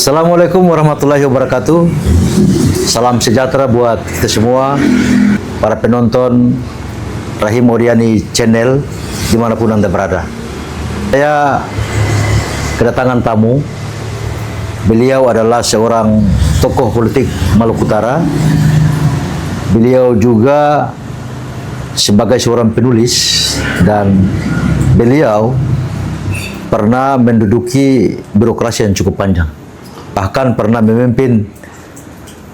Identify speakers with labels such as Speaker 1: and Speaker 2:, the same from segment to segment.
Speaker 1: Assalamualaikum warahmatullahi wabarakatuh. Salam sejahtera buat kita semua, para penonton Rahim Odiani Channel dimanapun Anda berada. Saya kedatangan tamu. Beliau adalah seorang tokoh politik Maluku Utara. Beliau juga sebagai seorang penulis dan beliau pernah menduduki birokrasi yang cukup panjang. Bahkan pernah memimpin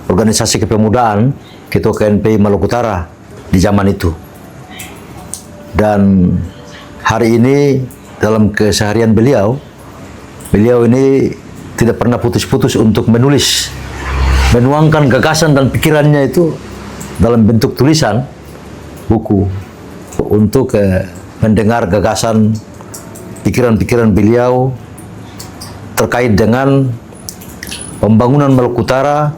Speaker 1: organisasi kepemudaan Ketua KNPI Maluku Utara di zaman itu. Dan hari ini dalam keseharian beliau ini tidak pernah putus-putus untuk menulis, menuangkan gagasan dan pikirannya itu dalam bentuk tulisan buku untuk mendengar gagasan pikiran-pikiran beliau terkait dengan pembangunan Maluku Utara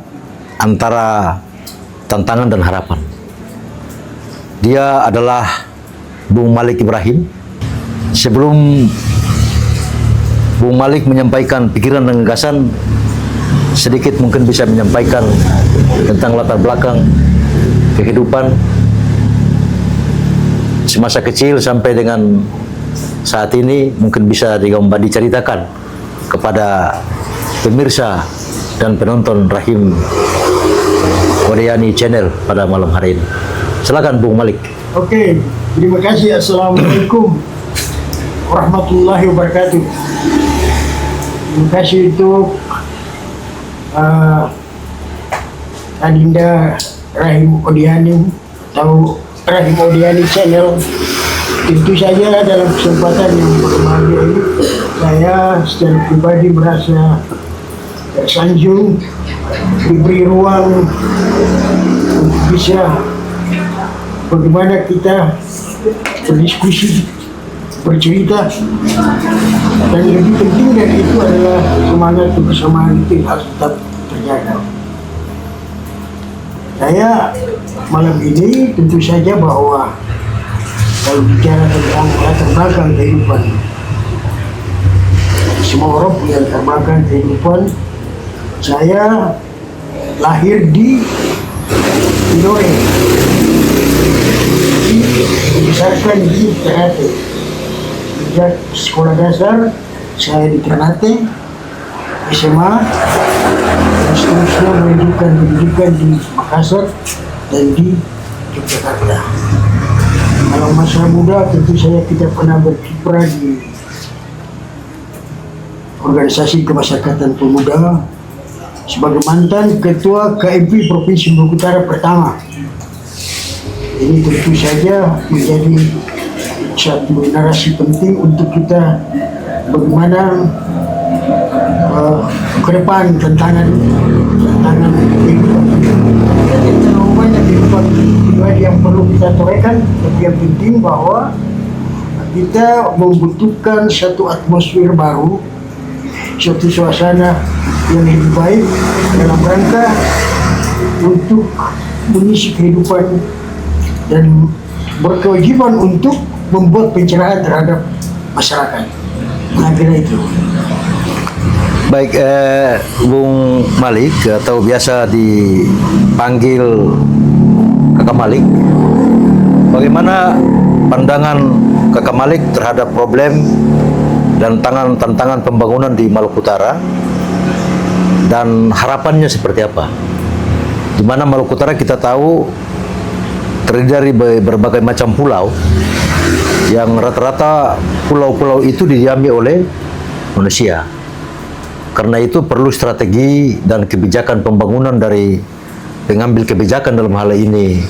Speaker 1: antara tantangan dan harapan. Dia adalah Bung Malik Ibrahim. Sebelum Bung Malik menyampaikan pikiran dan gagasan, sedikit mungkin bisa menyampaikan tentang latar belakang kehidupan semasa kecil sampai dengan saat ini, mungkin bisa diceritakan kepada pemirsa dan penonton Rahim Odiani Channel pada malam hari ini. Silakan Bung Malik.
Speaker 2: Oke, terima kasih. Assalamualaikum warahmatullahi wabarakatuh. Terima kasih untuk Adinda Rahim Odiani atau Rahim Odiani Channel. Tentu saja dalam kesempatan yang berbahagia ini, saya secara pribadi merasa tersanjung diberi ruang untuk bisa bagaimana kita berdiskusi, bercerita, dan lebih penting dari itu adalah semangat kebersamaan itu harus tetap terjaga. Saya malam ini tentu saja bahwa kalau bicara tentang latar belakang kehidupan, semua orang punya latar belakang kehidupan. Saya lahir di Tidore, dibesarkan di Ternate. Sejak sekolah dasar saya di Ternate, SMA, dan seterusnya melanjutkan pendidikan di Makassar dan di Yogyakarta. Kalau masa muda tentu saya tidak pernah berkiprah di organisasi kemasyarakatan pemuda sebagai mantan ketua KMP Provinsi Maluku Utara pertama. Ini tentu saja menjadi satu narasi penting untuk kita bagaimana ke depan tantangan kehidupan. Terlalu banyak kehidupan pribadi yang perlu kita torehkan, tapi yang penting bahwa kita membutuhkan satu atmosfer baru, suatu suasana yang lebih baik dalam rangka untuk mengisi kehidupan dan berkewajiban untuk membuat pencerahan terhadap masyarakat. Nah, kira itu.
Speaker 1: Baik, Bung Malik atau biasa dipanggil Kakak Malik, bagaimana pandangan Kakak Malik terhadap problem dan tantangan pembangunan di Maluku Utara, dan harapannya seperti apa? Di mana Maluku Utara kita tahu terdiri dari berbagai macam pulau, yang rata-rata pulau-pulau itu didiami oleh manusia. Karena itu perlu strategi dan kebijakan pembangunan dari pengambil kebijakan, dalam hal ini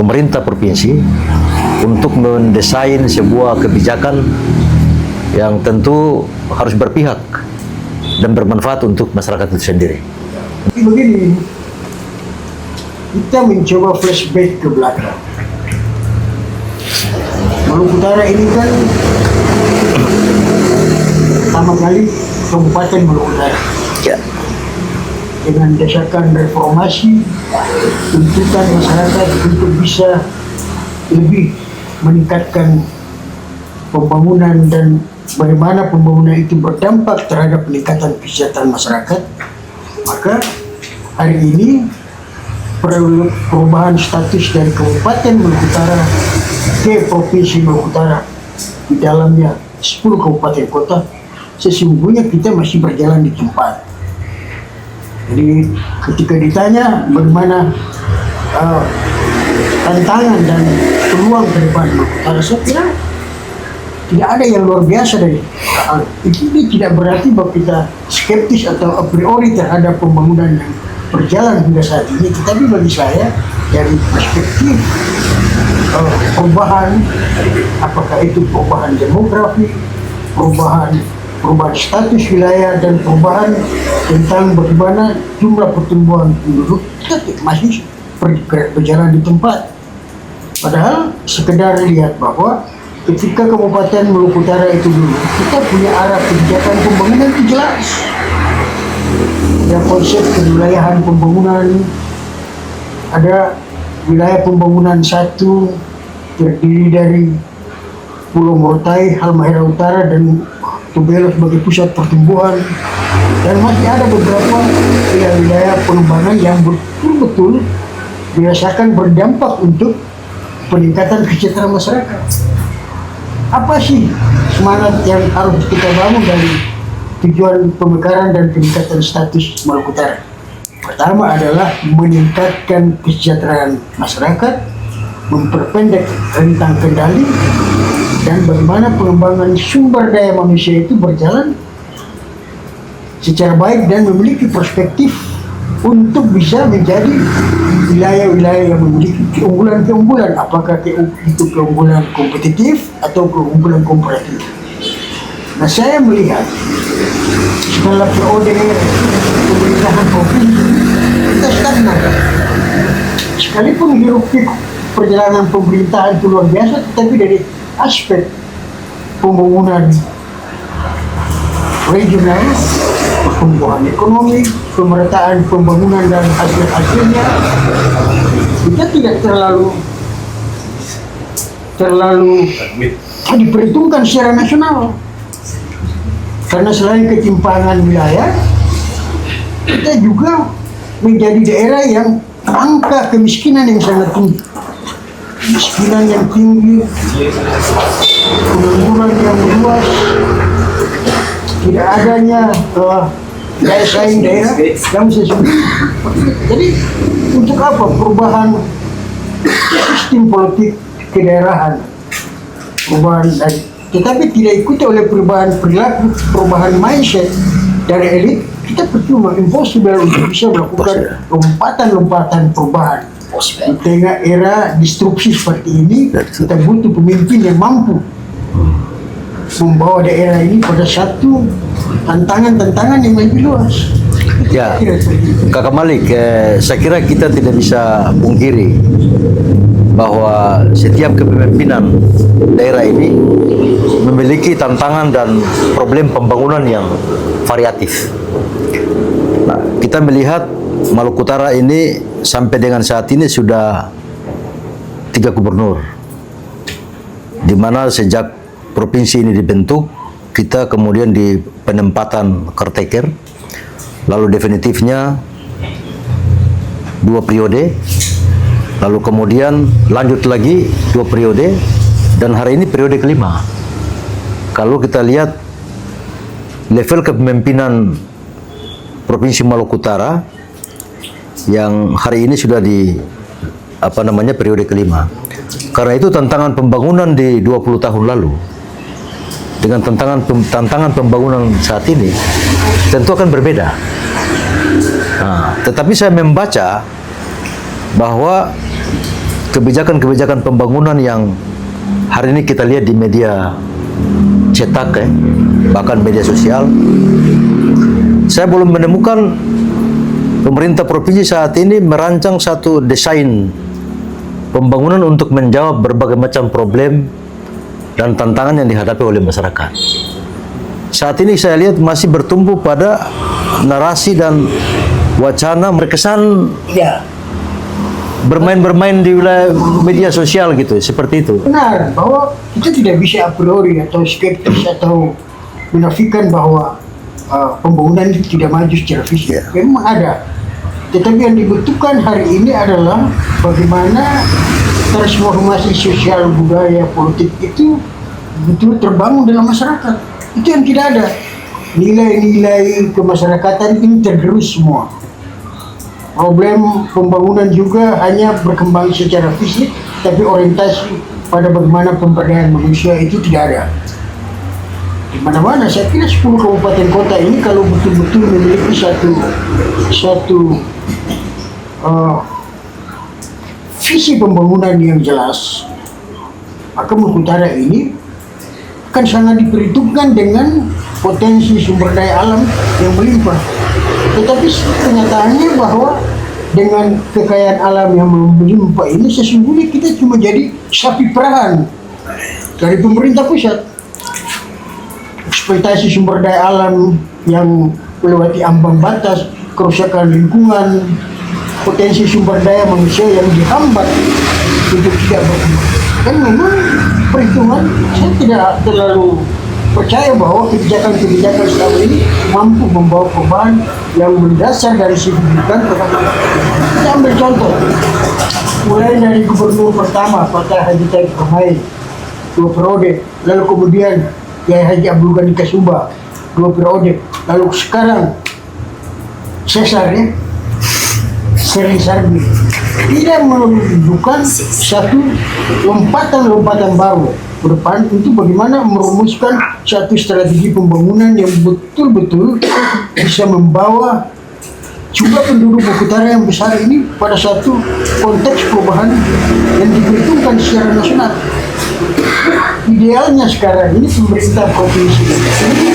Speaker 1: pemerintah provinsi, untuk mendesain sebuah kebijakan yang tentu harus berpihak dan bermanfaat untuk masyarakat itu sendiri.
Speaker 2: Tapi begini, kita mencoba flashback ke belakang. Maluku Utara ini kan pertama kali Kabupaten Maluku Utara.
Speaker 1: Ya.
Speaker 2: Dengan desakan reformasi, tuntutan masyarakat untuk bisa lebih meningkatkan pembangunan dan bagaimana pembangunan itu berdampak terhadap peningkatan kesejahteraan masyarakat, maka hari ini perubahan status dari Kabupaten Maluku Utara ke Provinsi Maluku Utara di dalamnya 10 kabupaten kota, sesungguhnya kita masih berjalan di tempat. Jadi ketika ditanya bagaimana tantangan dan peluang ke depan Maluku Utara, saya kira tidak ada yang luar biasa dari hal ini. Tidak berarti bahwa kita skeptis atau a priori terhadap pembangunan yang berjalan hingga saat ini, tetapi bagi saya dari perspektif perubahan, apakah itu perubahan demografi, perubahan status wilayah, dan perubahan tentang bagaimana jumlah pertumbuhan penduduk, kita masih berjalan di tempat. Padahal sekedar lihat bahwa ketika Kabupaten Maluku Utara itu dulu, kita punya arah kebijakan pembangunan itu jelas. Ada konsep kewilayahan pembangunan, ada wilayah pembangunan satu terdiri dari Pulau Morotai, Halmahera Utara, dan Tobelo sebagai pusat pertumbuhan, dan masih ada beberapa wilayah pengembangan yang betul-betul dirasakan berdampak untuk peningkatan kesejahteraan masyarakat. Apa sih semangat yang harus kita bangun dari tujuan pemekaran dan peningkatan status Maluku Utara? Pertama adalah meningkatkan kesejahteraan masyarakat, memperpendek rentang kendali, dan bagaimana pengembangan sumber daya manusia itu berjalan secara baik dan memiliki perspektif untuk bisa menjadi wilayah-wilayah yang memiliki keunggulan-keunggulan, apakah itu keunggulan kompetitif atau keunggulan komparatif. Nah, saya melihat setelah periode pemerintahan provinsi kita stagnan. Sekalipun hiruk-pikuk perjalanan pemerintahan itu luar biasa, tetapi dari aspek pembangunan regional, pertumbuhan ekonomi, pemerataan pembangunan dan hasil-hasilnya, kita tidak terlalu diperhitungkan secara nasional. Karena selain ketimpangan wilayah, kita juga menjadi daerah yang angka kemiskinan yang sangat tinggi. Kemiskinan yang tinggi, pengangguran yang luas, tidak adanya daya saing daerah yang sesungguhnya. Jadi untuk apa perubahan sistem politik kedaerahan, perubahan tetapi tidak ikuti oleh perubahan perilaku, perubahan mindset dari elit, kita percuma, impossible untuk bisa melakukan lompatan-lompatan perubahan. Di tengah era disrupsi seperti ini, kita butuh pemimpin yang mampu membawa daerah ini pada satu tantangan-tantangan yang lebih luas.
Speaker 1: Ya, Kakak Malik, saya kira kita tidak bisa pungkiri bahwa setiap kepemimpinan daerah ini memiliki tantangan dan problem pembangunan yang variatif. Nah, kita melihat Maluku Utara ini sampai dengan saat ini sudah 3 gubernur, di mana sejak provinsi ini dibentuk, kita kemudian di penempatan caretaker, lalu definitifnya 2 periode, lalu kemudian lanjut lagi 2 periode, dan hari ini periode kelima. Kalau kita lihat level kepemimpinan Provinsi Maluku Utara yang hari ini sudah di periode kelima. Karena itu tantangan pembangunan di 20 tahun lalu dengan tantangan pembangunan saat ini tentu akan berbeda. Nah, tetapi saya membaca bahwa kebijakan-kebijakan pembangunan yang hari ini kita lihat di media cetak, bahkan media sosial, saya belum menemukan pemerintah provinsi saat ini merancang satu desain pembangunan untuk menjawab berbagai macam problem dan tantangan yang dihadapi oleh masyarakat. Saat ini saya lihat masih bertumbuh pada narasi dan wacana berkesan bermain-bermain di wilayah media sosial gitu, seperti itu.
Speaker 2: Benar, bahwa kita tidak bisa a priori atau skeptis atau menafikan bahwa pembangunan itu tidak maju secara fisik.
Speaker 1: Ya.
Speaker 2: Memang ada. Tetapi yang dibutuhkan hari ini adalah bagaimana transformasi sosial, budaya, politik itu betul terbangun dalam masyarakat. Itu yang tidak ada. Nilai-nilai kemasyarakatan ini tergerus semua. Problem pembangunan juga hanya berkembang secara fisik, tapi orientasi pada bagaimana pemberdayaan manusia itu tidak ada. Di mana-mana saya kira 10 kabupaten kota ini kalau betul-betul memiliki satu visi pembangunan yang jelas, maka Maluku Utara ini akan sangat diperhitungkan dengan potensi sumber daya alam yang melimpah. Tetapi kenyataannya bahwa dengan kekayaan alam yang melimpah ini sesungguhnya kita cuma jadi sapi perahan dari pemerintah pusat. Eksploitasi sumber daya alam yang melewati ambang batas, kerusakan lingkungan, potensi sumber daya manusia yang dihambat untuk tidak berkembang. Dan memang perhitungan saya tidak terlalu percaya bahwa kebijakan-kebijakan selama ini mampu membawa perubahan yang mendasar dari signifikan kepada kita ambil contoh, mulai dari gubernur pertama Pak Haji Taib Kamail 2 periode, lalu kemudian Kiai Haji Abdul Ghani Kasubah 2 periode, lalu sekarang Cesar ya, Sering Sarbi, tidak menunjukkan satu lompatan baru ke depan untuk bagaimana merumuskan satu strategi pembangunan yang betul-betul bisa membawa jumlah penduduk Maluku Utara yang besar ini pada satu konteks perubahan yang diperhitungkan secara nasional. Idealnya sekarang ini pemerintah provinsi ini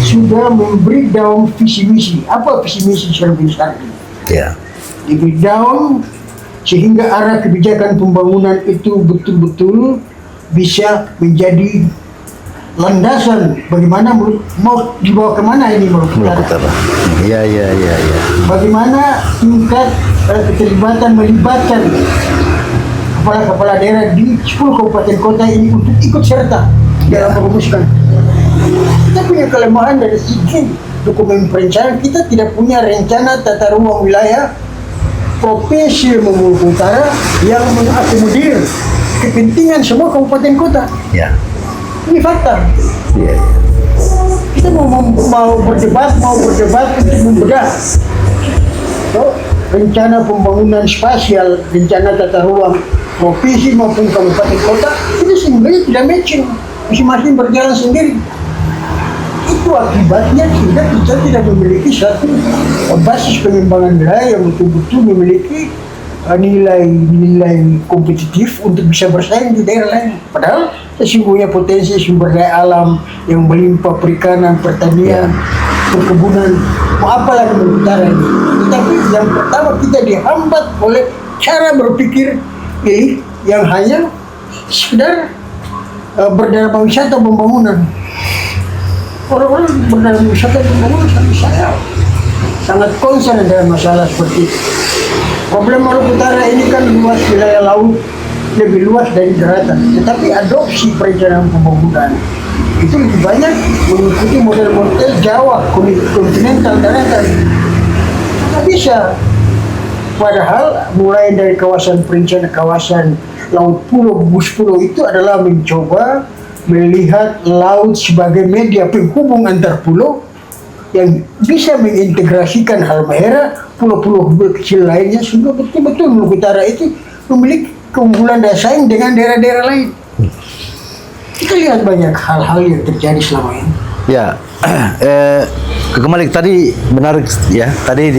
Speaker 2: sudah memberi down visi misi. Apa visi misi Sering Sarbi?
Speaker 1: Ya.
Speaker 2: Di breakdown sehingga arah kebijakan pembangunan itu betul-betul bisa menjadi landasan bagaimana mau dibawa kemana ini Maluku Utara.
Speaker 1: Ya.
Speaker 2: Bagaimana tingkat keterlibatan melibatkan kepala-kepala daerah di 10 kabupaten kota ini untuk ikut serta dalam merumuskan. Kita punya kelemahan dari segi dokumen perencanaan, kita tidak punya rencana tata ruang wilayah provinsi Maluku Utara yang mengakomodir kepentingan semua kabupaten kota.
Speaker 1: Ya.
Speaker 2: Ini fakta.
Speaker 1: Ya.
Speaker 2: Kita mau berdebat untuk membedah rencana pembangunan spasial, rencana tata ruang provinsi maupun kabupaten kota itu sebenarnya tidak matching, masing-masing berjalan sendiri. Itu akibatnya sehingga kita tidak memiliki satu basis pengembangan wilayah yang betul-betul memiliki nilai kompetitif untuk bisa bersaing di daerah lain. Padahal sesungguhnya potensi sumber daya alam yang melimpah, perikanan, pertanian, perkebunan, mau apa lagi Maluku Utara ini. Tetapi yang pertama kita dihambat oleh cara berpikir elit yang hanya sekedar berdarah wisata pembangunan. Orang-orang berdarah wisata pembangunan saya sangat concern dengan masalah seperti itu. Problem Maluku Utara ini kan luas, wilayah laut lebih luas dari daratan, tetapi adopsi perencanaan pembangunan itu lebih banyak mengikuti model-model Jawa, kontinental daratan. Tidak bisa. Padahal mulai dari kawasan perencanaan kawasan laut pulau, gugus pulau itu adalah mencoba melihat laut sebagai media penghubung antar pulau yang bisa mengintegrasikan Halmahera, pulau-pulau kecil lainnya sehingga betul-betul Maluku Utara itu memiliki keunggulan daya saing dengan daerah-daerah lain. Kita lihat banyak hal-hal yang terjadi selama ini.
Speaker 1: Ya, kembali tadi menarik ya. Tadi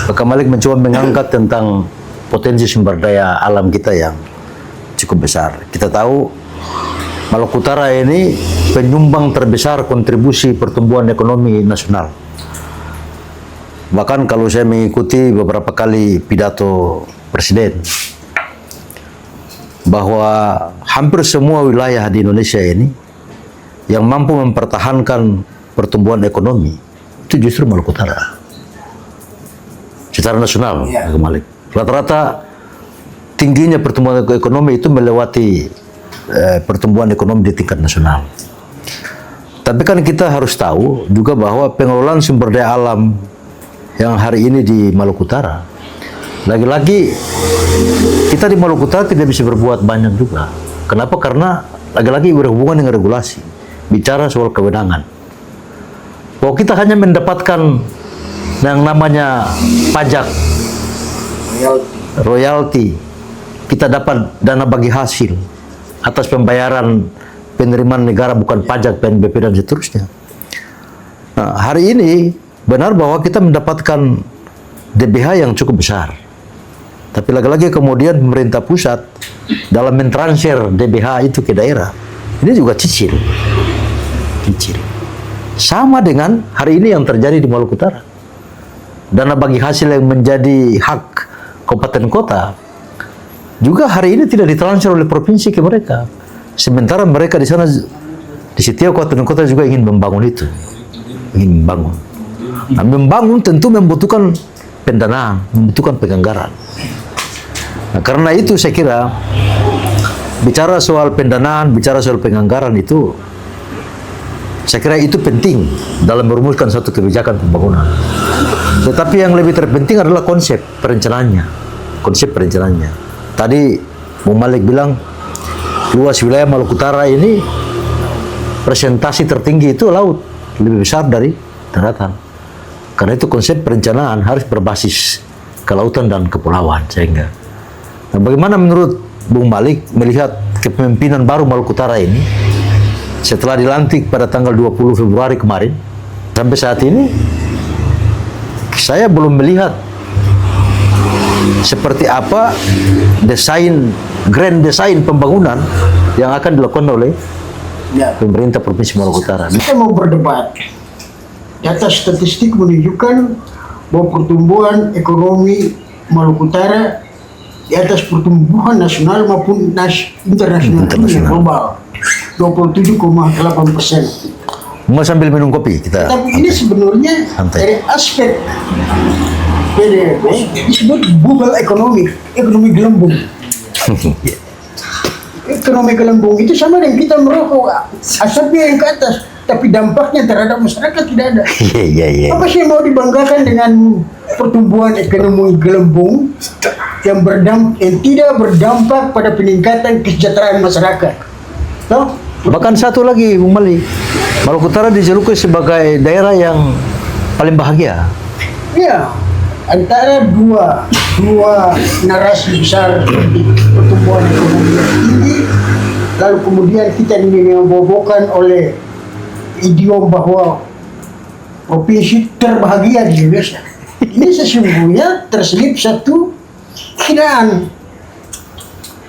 Speaker 1: Pak Malik mencoba mengangkat tentang potensi sumber daya alam kita yang cukup besar. Kita tahu Maluku Utara ini penyumbang terbesar kontribusi pertumbuhan ekonomi nasional. Bahkan kalau saya mengikuti beberapa kali pidato Presiden, bahwa hampir semua wilayah di Indonesia ini yang mampu mempertahankan pertumbuhan ekonomi itu justru Maluku Utara. Secara nasional, Malik. Rata-rata tingginya pertumbuhan ekonomi itu melewati pertumbuhan ekonomi di tingkat nasional. Tapi kan kita harus tahu juga bahwa pengelolaan sumber daya alam yang hari ini di Maluku Utara, lagi-lagi kita di Maluku Utara tidak bisa berbuat banyak juga. Kenapa? Karena lagi-lagi berhubungan dengan regulasi, bicara soal kewenangan. Bahwa kita hanya mendapatkan yang namanya pajak, royalti, kita dapat dana bagi hasil atas pembayaran penerimaan negara bukan pajak, PNBP dan seterusnya. Nah, hari ini benar bahwa kita mendapatkan DBH yang cukup besar. Tapi lagi-lagi kemudian pemerintah pusat dalam mentransfer DBH itu ke daerah, ini juga cicil. Cicil. Sama dengan hari ini yang terjadi di Maluku Utara. Dana bagi hasil yang menjadi hak kabupaten kota juga hari ini tidak ditransfer oleh provinsi ke mereka. Sementara mereka di sana, di setiap kabupaten kota juga ingin membangun itu. Ingin membangun. Nah, membangun tentu membutuhkan pendanaan, membutuhkan penganggaran. Nah, karena itu saya kira bicara soal pendanaan, bicara soal penganggaran itu, saya kira itu penting dalam merumuskan satu kebijakan pembangunan. Tetapi yang lebih terpenting adalah konsep perencanaannya. Konsep perencanaannya. Tadi Bung Malik bilang luas wilayah Maluku Utara ini presentasi tertinggi itu laut, lebih besar dari daratan. Karena itu konsep perencanaan harus berbasis kelautan dan kepulauan sehingga. Nah, bagaimana menurut Bung Malik melihat kepemimpinan baru Maluku Utara ini setelah dilantik pada tanggal 20 Februari kemarin sampai saat ini? Saya belum melihat seperti apa grand desain pembangunan yang akan dilakukan oleh pemerintah Provinsi Maluku Utara.
Speaker 2: Kita mau berdebat. Data statistik menunjukkan bahwa pertumbuhan ekonomi Maluku Utara di atas pertumbuhan nasional maupun internasional global 27,8%.
Speaker 1: Mau sambil minum kopi kita.
Speaker 2: Tapi ini sebenarnya dari aspek PDB disebut bubble ekonomi gelembung. Ekonomi gelembung itu sama dengan kita merokok, asapnya yang ke atas, tapi dampaknya terhadap masyarakat tidak ada. Apa sih yang mau dibanggakan dengan pertumbuhan ekonomi gelembung yang tidak berdampak pada peningkatan kesejahteraan masyarakat? Toh?
Speaker 1: Bahkan satu lagi, Bung Malik, Maluku Utara dijuluki sebagai daerah yang paling bahagia.
Speaker 2: Iya, antara dua narasi besar pertumbuhan ekonomi yang tinggi, lalu kemudian kita ini membobokan oleh idiom bahwa provinsi terbahagia di Indonesia. Ini sesungguhnya terselip satu kiraan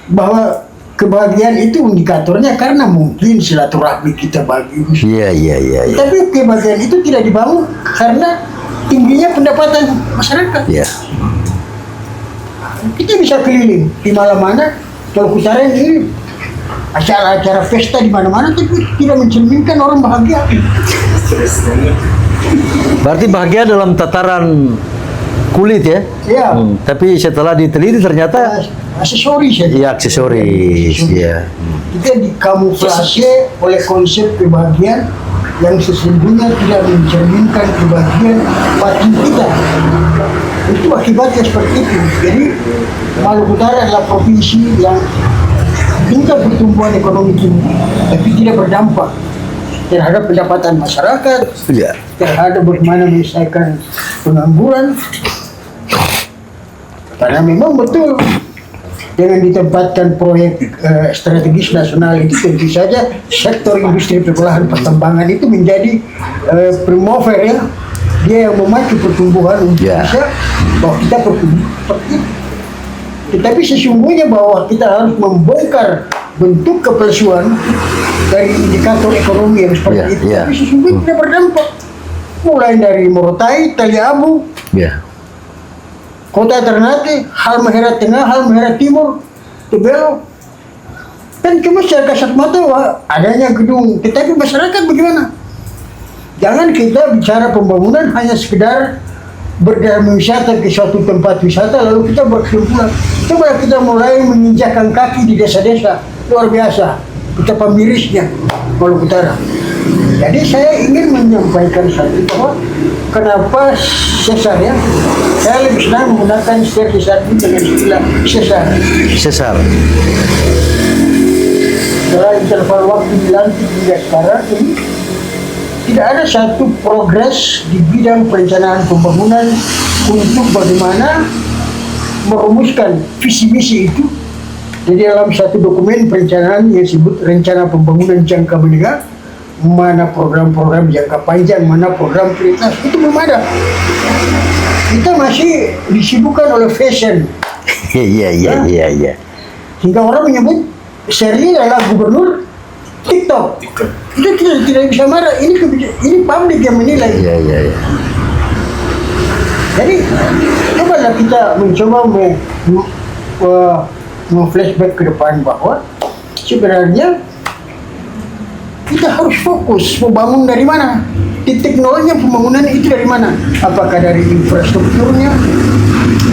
Speaker 2: bahwa kebahagiaan itu indikatornya karena mungkin silaturahmi kita bagus.
Speaker 1: Iya.
Speaker 2: Tapi kebahagiaan itu tidak dibangun karena tingginya pendapatan masyarakat.
Speaker 1: Iya.
Speaker 2: Kita bisa keliling di mana-mana, Maluku Utara ini acara-acara pesta di mana-mana, tapi tidak mencerminkan orang bahagia.
Speaker 1: Berarti bahagia dalam tataran kulit ya?
Speaker 2: Iya.
Speaker 1: Tapi setelah diteliti ternyata
Speaker 2: aksesoris ya.
Speaker 1: iya aksesoris. Iya.
Speaker 2: Kita dikamuflase oleh konsep kebahagiaan yang sesungguhnya tidak mencerminkan kebahagiaan batin kita. Itu akibatnya seperti itu. Jadi Maluku Utara adalah provinsi yang tingkat pertumbuhan ekonomi tinggi, tapi tidak berdampak terhadap pendapatan masyarakat, terhadap bagaimana menyelesaikan pengangguran. Karena memang betul dengan ditempatkan proyek strategis nasional itu tentu saja sektor industri perolahan pertambangan itu menjadi primover ya, dia yang memacu pertumbuhan Indonesia bahwa kita bertumbuh seperti itu. Tetapi sesungguhnya bahwa kita harus membongkar bentuk kepalsuan dari indikator ekonomi yang seperti itu. Tapi sesungguhnya tidak berdampak. Mulai dari Morotai, Tali Abu, Kota Ternate, Halmahera Tengah, Halmahera Timur, Tebelo. Kan cuma secara kasat mata adanya gedung, tetapi masyarakat bagaimana? Jangan kita bicara pembangunan hanya sekedar berwisata ke suatu tempat wisata lalu kita berkesimpulan. Coba kita mulai menginjakkan kaki di desa-desa, luar biasa. Kita pemirisnya Maluku Utara. Jadi saya ingin menyampaikan satu bahwa kenapa sesar ya? Saya lebih senang menggunakan istilah sesar ini dengan istilah sesar.
Speaker 1: Sesar.
Speaker 2: Setelah interval waktu dilantik hingga sekarang ini tidak ada satu progres di bidang perencanaan pembangunan untuk bagaimana merumuskan visi misi itu. Jadi dalam satu dokumen perencanaan yang disebut rencana pembangunan jangka menengah, mana program-program jangka panjang, mana program prioritas, itu belum ada. Kita masih disibukkan oleh fashion.
Speaker 1: Iya.
Speaker 2: Sehingga orang menyebut Sherly adalah gubernur TikTok. Itu tidak bisa marah. Ini publik yang menilai.
Speaker 1: Iya.
Speaker 2: Jadi cobalah kita mencoba flashback ke depan bahwa sebenarnya kita harus fokus membangun dari mana, titik nolnya pembangunan itu dari mana, apakah dari infrastrukturnya,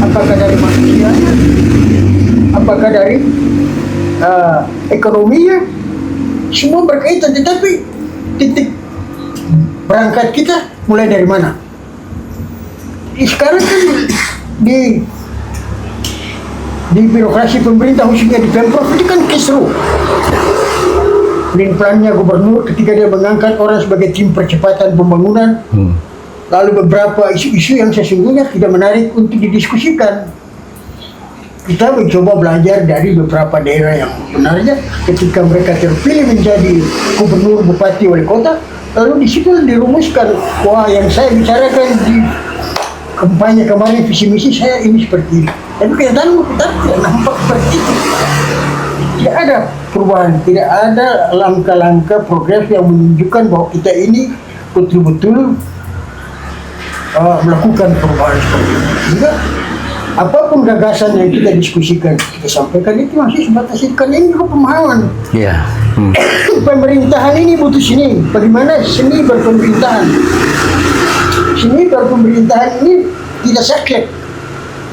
Speaker 2: apakah dari manusianya, apakah dari ekonominya, semua berkaitan. Tetapi titik berangkat kita mulai dari mana? Sekarang kan di birokrasi pemerintah, khususnya di Pemprov, itu kan kisruh. Plan-plannya gubernur ketika dia mengangkat orang sebagai tim percepatan pembangunan, lalu beberapa isu-isu yang sesungguhnya tidak menarik untuk didiskusikan. Kita mencoba belajar dari beberapa daerah yang sebenarnya ketika mereka terpilih menjadi gubernur, bupati, wali kota, lalu di situ dirumuskan, wah yang saya bicarakan di kampanye kemarin visi misi saya ini seperti ini. Tapi kenyataan kita tidak nampak seperti itu. Tidak ada perubahan, tidak ada langkah-langkah progres yang menunjukkan bahwa kita ini betul-betul melakukan perubahan seperti itu. Sehingga apapun gagasan yang kita diskusikan, kita sampaikan itu masih sebatas ikan ini pemahaman.
Speaker 1: Iya.
Speaker 2: Pemerintahan ini butuh seni. Bagaimana seni berpemerintahan? Seni berpemerintahan ini tidak saklek,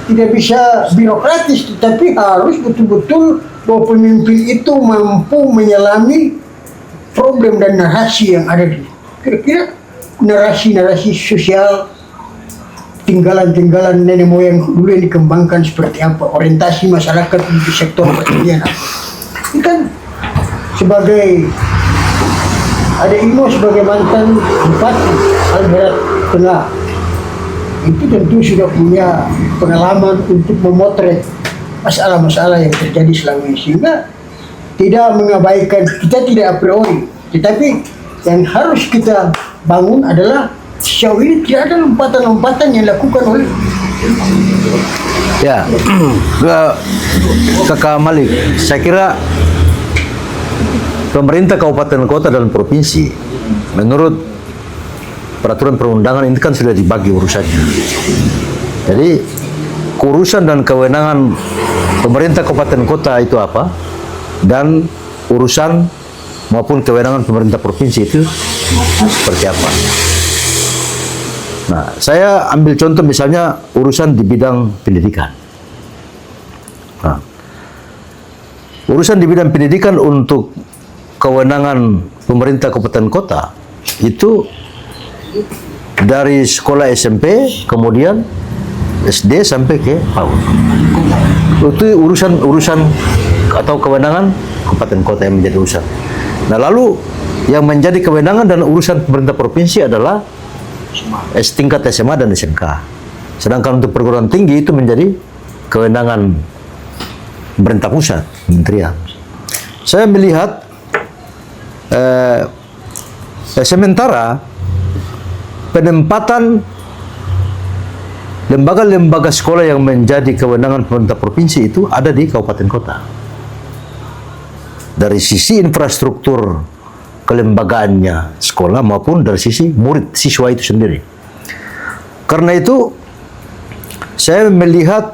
Speaker 2: tidak bisa birokratis, tetapi harus betul-betul bahwa pemimpin itu mampu menyelami problem dan narasi yang ada di kira-kira narasi-narasi sosial tinggalan-tinggalan nenek moyang dulu yang dikembangkan seperti apa, orientasi masyarakat di sektor pertanian. Ini kan sebagai ada Imo sebagai mantan bupati Halmahera Tengah, itu tentu sudah punya pengalaman untuk memotret masalah-masalah yang terjadi selama ini, sehingga tidak mengabaikan, kita tidak a priori, tetapi yang harus kita bangun adalah sejauh ini tidak ada lompatan-lompatan yang dilakukan oleh
Speaker 1: Ya, Kakak Malik, saya kira pemerintah kabupaten kota dan provinsi menurut peraturan perundangan ini kan sudah dibagi urusannya. Jadi urusan dan kewenangan pemerintah kabupaten kota itu apa, dan urusan maupun kewenangan pemerintah provinsi itu seperti apa. Nah, saya ambil contoh misalnya urusan di bidang pendidikan. Nah, urusan di bidang pendidikan untuk kewenangan pemerintah kabupaten kota itu dari sekolah SMP, kemudian SD sampai ke PAUD. Itu urusan atau kewenangan kabupaten kota yang menjadi urusan. Nah, lalu yang menjadi kewenangan dan urusan pemerintah provinsi adalah tingkat SMA dan SMK. Sedangkan untuk perguruan tinggi itu menjadi kewenangan pemerintah pusat, kementerian. Saya melihat sementara penempatan lembaga-lembaga sekolah yang menjadi kewenangan pemerintah provinsi itu ada di kabupaten kota. Dari sisi infrastruktur kelembagaannya sekolah maupun dari sisi murid siswa itu sendiri. Karena itu saya melihat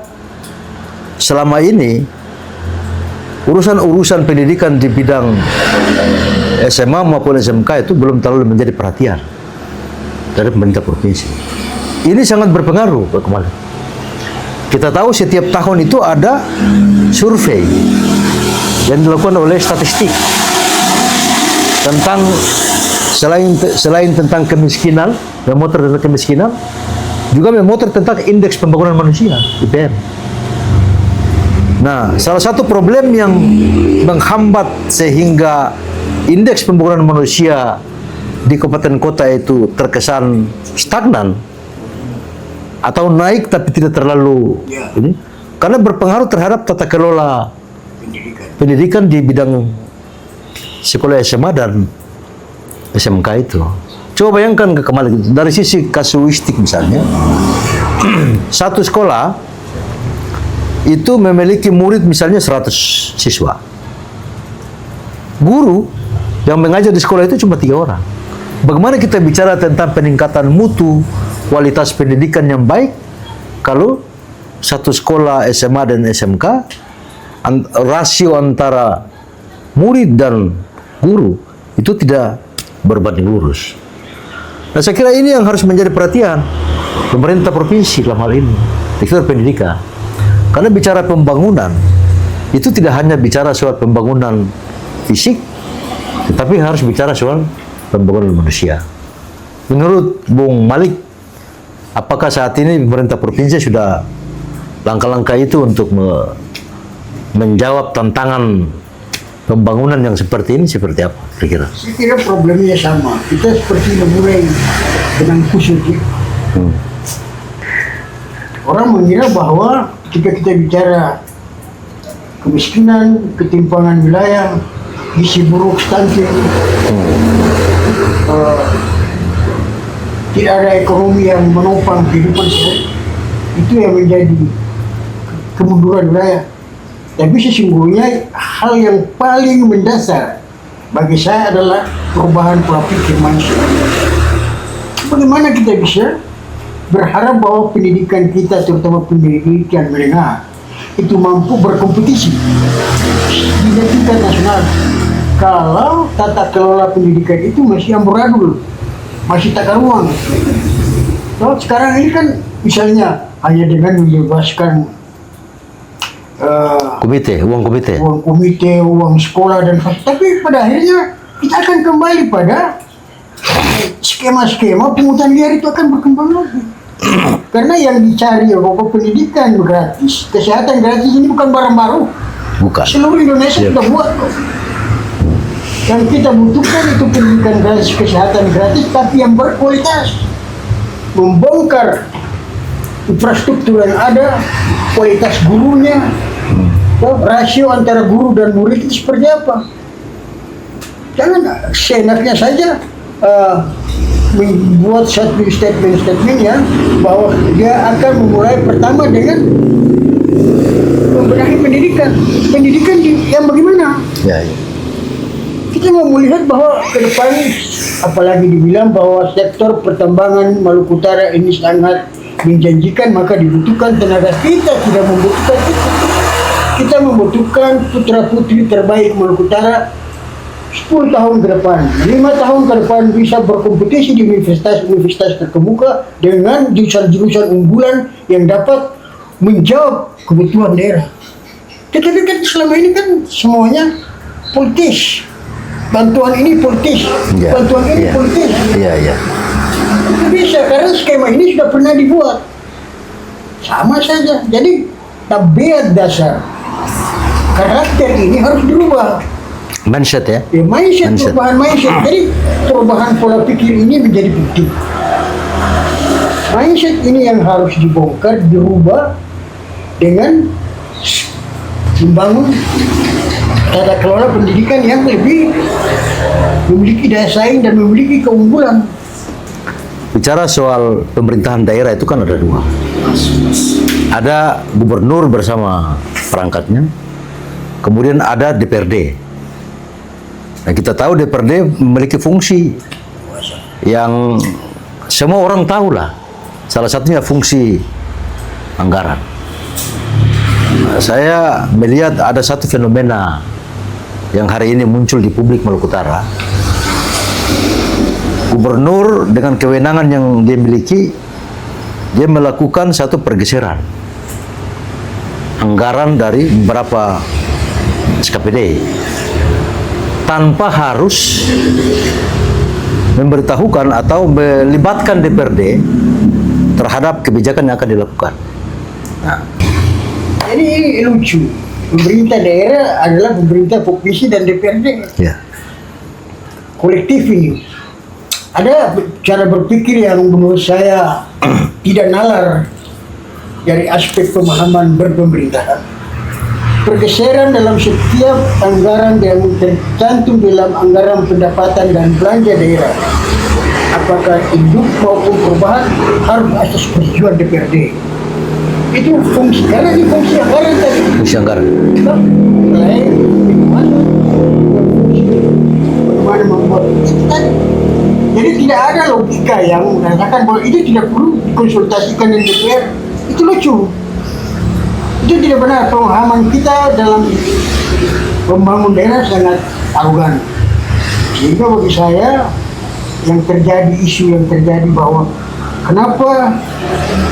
Speaker 1: selama ini urusan-urusan pendidikan di bidang SMA maupun SMK itu belum terlalu menjadi perhatian dari pemerintah provinsi. Ini sangat berpengaruh Pak Kemal. Kita tahu setiap tahun itu ada survei yang dilakukan oleh statistik tentang selain tentang kemiskinan, memotret tentang kemiskinan, juga memotret tentang indeks pembangunan manusia IPM. Nah, salah satu problem yang menghambat sehingga indeks pembangunan manusia di kabupaten kota itu terkesan stagnan atau naik tapi tidak terlalu ini, karena berpengaruh terhadap tata kelola pendidikan di bidang sekolah SMA dan SMK itu. Coba bayangkan kembali dari sisi kasuistik misalnya, satu sekolah itu memiliki murid misalnya 100 siswa. Guru yang mengajar di sekolah itu cuma 3 orang. Bagaimana kita bicara tentang peningkatan mutu kualitas pendidikan yang baik kalau satu sekolah SMA dan SMK rasio antara murid dan guru itu tidak berbanding lurus. Nah, saya kira ini yang harus menjadi perhatian pemerintah provinsi dalam hal ini, sektor pendidikan. Karena bicara pembangunan itu tidak hanya bicara soal pembangunan fisik, tetapi harus bicara soal pembangunan manusia. Menurut Bung Malik, apakah saat ini pemerintah provinsi sudah langkah-langkah itu untuk menjawab tantangan pembangunan yang seperti ini seperti apa kira-kira?
Speaker 2: Saya kira problemnya sama. Kita seperti memulai dengan kusut. Orang mengira bahwa ketika kita bicara kemiskinan, ketimpangan wilayah, gizi buruk, stunting, tidak ada ekonomi yang menopang kehidupan saya, itu yang menjadi kemunduran wilayah. Tapi sesungguhnya hal yang paling mendasar bagi saya adalah perubahan pola pikir manusia. Bagaimana kita bisa berharap bahwa pendidikan kita, terutama pendidikan menengah, itu mampu berkompetisi di tingkat nasional kalau tata kelola pendidikan itu masih amburadul, masih tak karuan. So, sekarang ini kan misalnya hanya dengan membebaskan uang komite, uang sekolah dan tapi pada akhirnya kita akan kembali pada skema-skema pungutan liar itu akan berkembang lagi. Karena yang dicari pokok pendidikan gratis, kesehatan gratis ini bukan barang baru.
Speaker 1: Bukan.
Speaker 2: Seluruh Indonesia sudah buat kok. Yang kita butuhkan itu pendidikan gratis, kesehatan gratis, tapi yang berkualitas. Membongkar infrastruktur yang ada, kualitas gurunya, rasio antara guru dan murid itu seperti apa. Jangan seenaknya saja membuat satu statement ya bahwa dia akan memulai pertama dengan membenahi pendidikan yang bagaimana? Ya. Kita mau melihat bahwa ke depan, apalagi dibilang bahwa sektor pertambangan Maluku Utara ini sangat menjanjikan, maka dibutuhkan tenaga. Kita tidak membutuhkan itu. Kita membutuhkan putra putri terbaik Maluku Utara 10 tahun ke depan, 5 tahun ke depan bisa berkompetisi di universitas terkemuka dengan jurusan-jurusan unggulan yang dapat menjawab kebutuhan daerah. Tetapi kan selama ini kan semuanya politis. Bantuan ini politis, bantuan ini politis. Itu bisa karena skema ini sudah pernah dibuat. Sama saja. Jadi tabiat dasar karakter ini harus dirubah.
Speaker 1: Mindset ya?
Speaker 2: Mindset, perubahan mindset. Jadi perubahan pola pikir ini menjadi penting. Mindset ini yang harus dibongkar, dirubah dengan membangun tata kelola pendidikan yang lebih memiliki daya saing dan memiliki keunggulan.
Speaker 1: Bicara soal pemerintahan daerah itu kan ada 2. Ada gubernur bersama perangkatnya, kemudian ada DPRD. Nah, kita tahu DPRD memiliki fungsi yang semua orang tahu lah. Salah satunya fungsi anggaran. Nah, saya melihat ada satu fenomena yang hari ini muncul di publik Maluku Utara. Gubernur dengan kewenangan yang dia miliki, dia melakukan satu pergeseran anggaran dari beberapa SKPD tanpa harus memberitahukan atau melibatkan DPRD terhadap kebijakan yang akan dilakukan.
Speaker 2: Nah, ini lucu. Pemerintah daerah adalah pemerintah provinsi dan DPRD.
Speaker 1: Ya.
Speaker 2: Kolektif ini. Ada cara berpikir yang menurut saya tidak nalar dari aspek pemahaman berpemerintahan. Pergeseran dalam setiap anggaran yang tercantum dalam anggaran pendapatan dan belanja daerah, apakah induk maupun perubahan, harus atas persetujuan DPRD. Itu fungsi, karena ini fungsi anggaran tadi.
Speaker 1: Fungsi anggaran.
Speaker 2: Sebab selain bagaimana membuat itu tadi. Jadi tidak ada logika yang mengatakan bahwa itu tidak perlu dikonsultasikan dengan DPR. Itu lucu. Itu tidak benar. Pemahaman kita dalam membangun daerah sangat arogan. Sehingga bagi saya yang terjadi, isu yang terjadi bahwa kenapa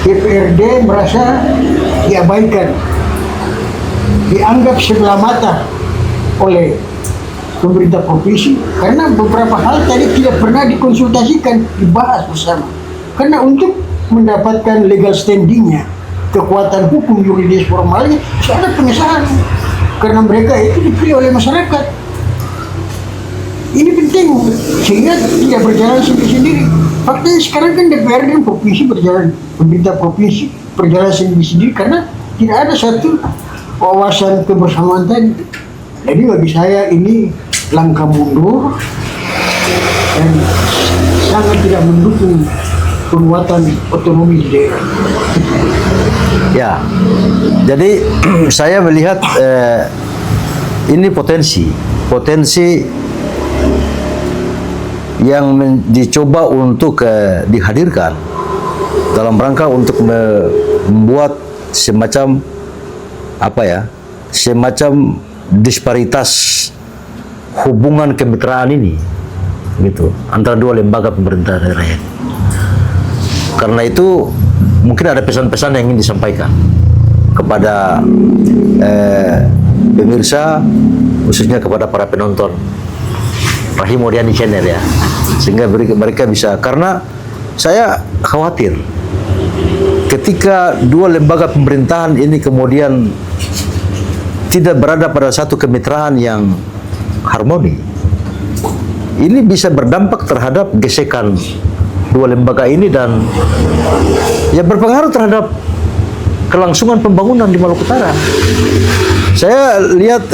Speaker 2: DPRD merasa diabaikan, dianggap sebelah mata oleh pemerintah provinsi, karena beberapa hal tadi tidak pernah dikonsultasikan, dibahas bersama. Karena untuk mendapatkan legal standingnya, kekuatan hukum yuridis formalnya, ada pengesahan. Karena mereka itu dipilih oleh masyarakat. Ini penting, sehingga tidak berjalan sendiri-sendiri. Faktanya sekarang kan DPRD dan provinsi berjalan, pemerintah provinsi berjalan sendiri-sendiri karena tidak ada satu wawasan kebersamaan tadi. Jadi bagi saya ini langkah mundur dan sangat tidak mendukung penguatan otonomi di daerah.
Speaker 1: Ya, jadi saya melihat ini potensi yang dicoba untuk dihadirkan dalam rangka untuk membuat semacam semacam disparitas hubungan kemitraan ini, gitu, antara dua lembaga pemerintah daerah. Karena itu mungkin ada pesan-pesan yang ingin disampaikan kepada pemirsa, khususnya kepada para penonton Rahim Oriani Channel ya, sehingga mereka bisa, karena saya khawatir ketika dua lembaga pemerintahan ini kemudian tidak berada pada satu kemitraan yang harmoni, ini bisa berdampak terhadap gesekan dua lembaga ini dan ya berpengaruh terhadap kelangsungan pembangunan di Maluku Utara. Saya lihat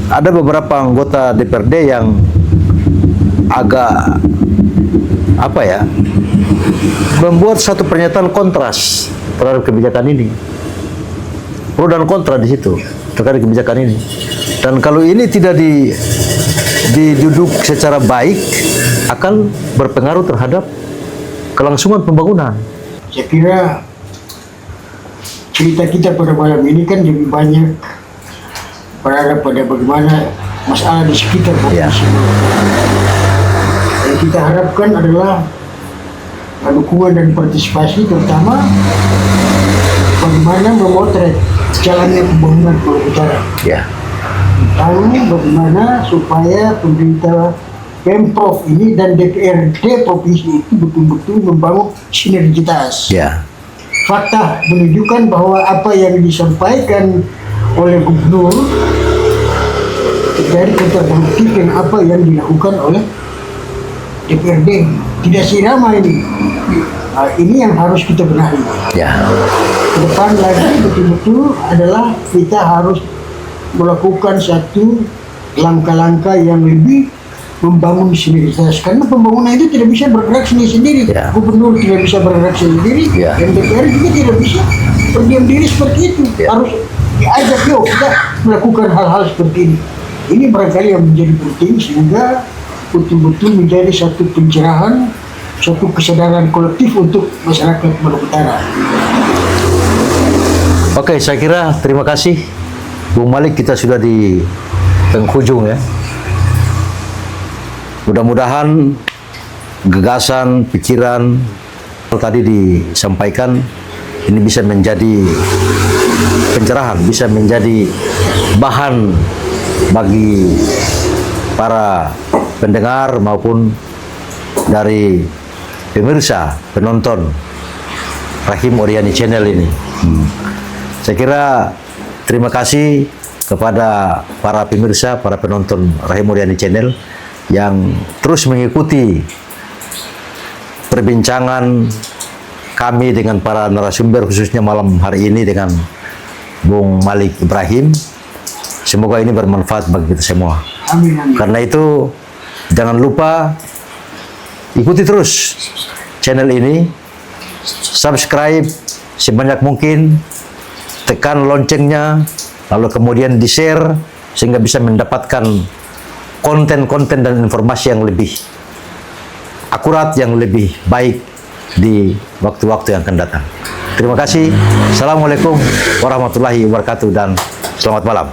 Speaker 1: ada beberapa anggota DPRD yang agak membuat satu pernyataan kontras terhadap kebijakan ini, pro dan kontra di situ terkait kebijakan ini. Dan kalau ini tidak diduduk secara baik, akan berpengaruh terhadap kelangsungan pembangunan.
Speaker 2: Saya kira cerita kita pada malam ini kan lebih banyak berada pada bagaimana masalah di sekitar provinsi. Yang kita harapkan adalah dukungan dan partisipasi, terutama bagaimana memotret jalannya pembangunan Maluku Utara.
Speaker 1: Ya.
Speaker 2: Lalu bagaimana supaya pemerintah Pemprov ini dan DPRD provinsi itu betul-betul membangun sinergitas.
Speaker 1: Ya.
Speaker 2: Fakta menunjukkan bahwa apa yang disampaikan oleh gubernur dari kontraproduktif dengan apa yang dilakukan oleh DPRD. Tidak sirama ini. Nah, ini yang harus kita benahi.
Speaker 1: Ya.
Speaker 2: Ke depan lagi betul-betul adalah kita harus melakukan satu langkah-langkah yang lebih membangun sinergitas, karena pembangunan itu tidak bisa bergerak sendiri-sendiri.
Speaker 1: Ya.
Speaker 2: Gubernur tidak bisa bergerak sendiri,
Speaker 1: Ya.
Speaker 2: dan DPR juga tidak bisa berdiam diri seperti itu.
Speaker 1: Ya.
Speaker 2: Harus diajak, yuk kita melakukan hal-hal seperti ini. Ini barangkali yang menjadi penting sehingga betul-betul menjadi satu pencerahan, satu kesadaran kolektif untuk masyarakat Maluku Utara.
Speaker 1: Oke, saya kira terima kasih Bung Malik, kita sudah di penghujung ya. Mudah-mudahan gagasan, pikiran tadi disampaikan ini bisa menjadi pencerahan, bisa menjadi bahan bagi para pendengar maupun dari pemirsa, penonton Rahim Oriani Channel ini. Saya kira terima kasih kepada para pemirsa, para penonton Rahim Oriani Channel yang terus mengikuti perbincangan kami dengan para narasumber, khususnya malam hari ini dengan Bung Malik Ibrahim. Semoga ini bermanfaat bagi kita semua.
Speaker 2: Amin, amin.
Speaker 1: Karena itu jangan lupa ikuti terus channel ini, subscribe sebanyak mungkin, tekan loncengnya, lalu kemudian di-share sehingga bisa mendapatkan konten-konten dan informasi yang lebih akurat, yang lebih baik di waktu-waktu yang akan datang. Terima kasih. Assalamualaikum warahmatullahi wabarakatuh dan selamat malam.